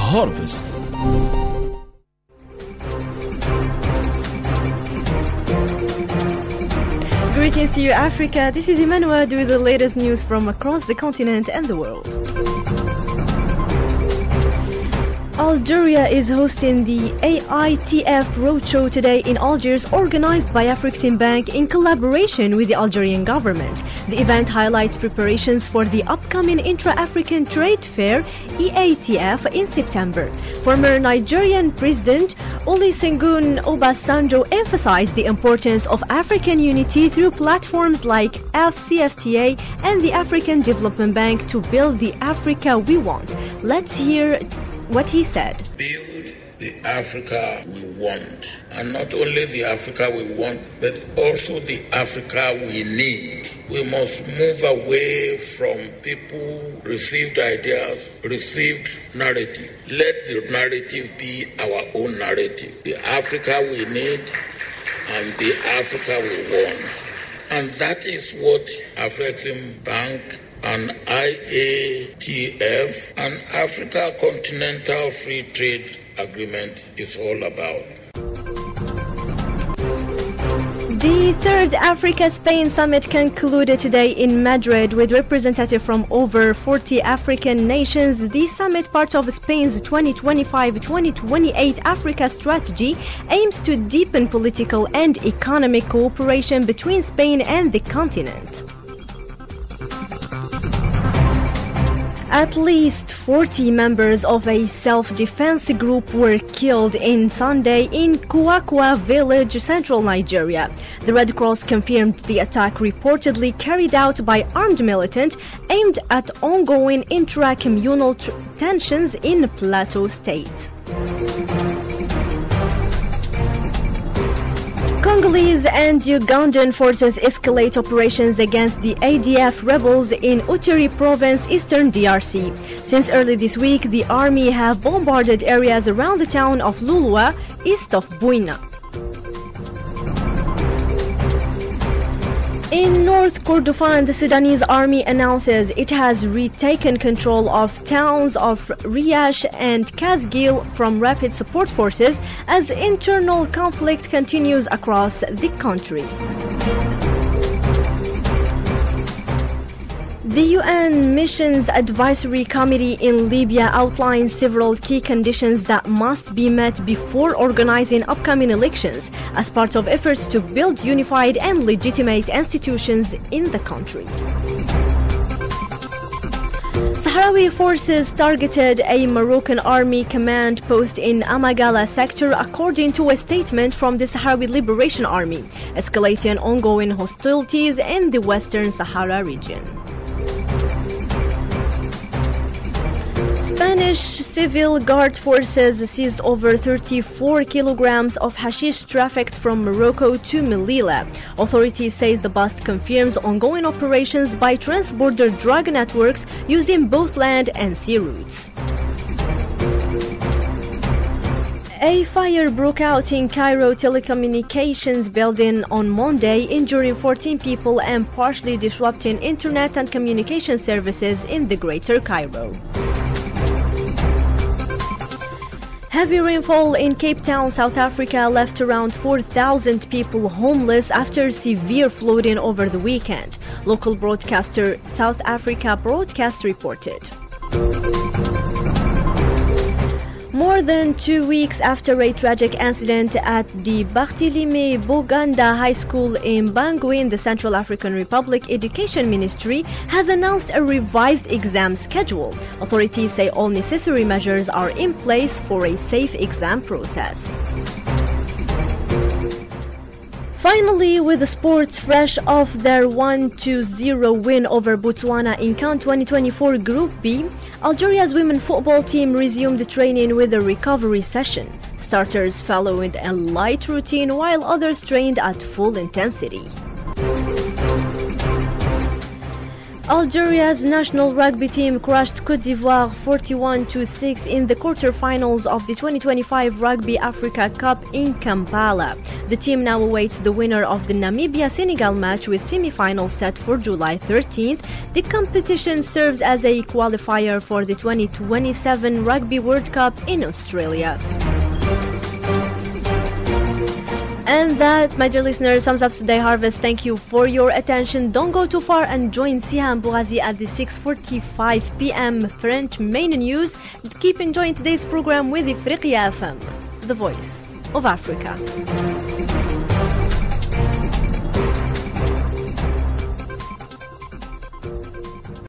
harvest. Greetings to you, Africa. This is Iman Nouad with the latest news from across the continent and the world. Algeria is hosting the AITF Roadshow today in Algiers, organized by Afreximbank in collaboration with the Algerian government. The event highlights preparations for the upcoming Intra-African Trade Fair, EATF, in September. Former Nigerian President Olusegun Obasanjo emphasized the importance of African unity through platforms like AfCFTA and the African Development Bank to build the Africa we want. Let's hear what he said. Build the Africa we want. And not only the Africa we want, but also the Africa we need. We must move away from people, received ideas, received narrative. Let the narrative be our own narrative. The Africa we need and the Africa we want. And that is what Afreximbank and IATF and Africa Continental Free Trade Agreement is all about. The third Africa-Spain summit concluded today in Madrid with representatives from over 40 African nations. The summit, part of Spain's 2025-2028 Africa strategy, aims to deepen political and economic cooperation between Spain and the continent. At least 40 members of a self-defense group were killed in Sunday in Kuakwa village, central Nigeria. The Red Cross confirmed the attack reportedly carried out by armed militants aimed at ongoing intra-communal tensions in Plateau State. Congolese and Ugandan forces escalate operations against the ADF rebels in Uturi province, eastern DRC. Since early this week, the army have bombarded areas around the town of Lulwa, east of Buina. In North Kordofan, the Sudanese army announces it has retaken control of towns of Riash and Kazgil from rapid support forces as internal conflict continues across the country. The UN Missions Advisory Committee in Libya outlines several key conditions that must be met before organizing upcoming elections as part of efforts to build unified and legitimate institutions in the country. Sahrawi forces targeted a Moroccan army command post in Amagala sector, according to a statement from the Sahrawi Liberation Army, escalating ongoing hostilities in the Western Sahara region. Spanish civil guard forces seized over 34 kilograms of hashish trafficked from Morocco to Melilla. Authorities say the bust confirms ongoing operations by transborder drug networks using both land and sea routes. A fire broke out in Cairo telecommunications building on Monday, injuring 14 people and partially disrupting internet and communication services in the Greater Cairo. Heavy rainfall in Cape Town, South Africa left around 4,000 people homeless after severe flooding over the weekend. Local broadcaster South Africa Broadcast reported. More than 2 weeks after a tragic incident at the Barthelemy Boganda High School in Bangui in the Central African Republic, Education Ministry has announced a revised exam schedule. Authorities say all necessary measures are in place for a safe exam process. Finally, with the sports, fresh off their 1-0 win over Botswana in CAN 2024 Group B, Algeria's women's football team resumed training with a recovery session. Starters followed a light routine while others trained at full intensity. Algeria's national rugby team crushed Côte d'Ivoire 41-6 in the quarterfinals of the 2025 Rugby Africa Cup in Kampala. The team now awaits the winner of the Namibia-Senegal match with semi-finals set for July 13th. The competition serves as a qualifier for the 2027 Rugby World Cup in Australia. And that, my dear listeners, sums up Today Harvest. Thank you for your attention. Don't go too far and join Sihan Bougazi at the 6:45 p.m. French main news. Keep enjoying today's program with Ifrikya FM, the voice of Africa.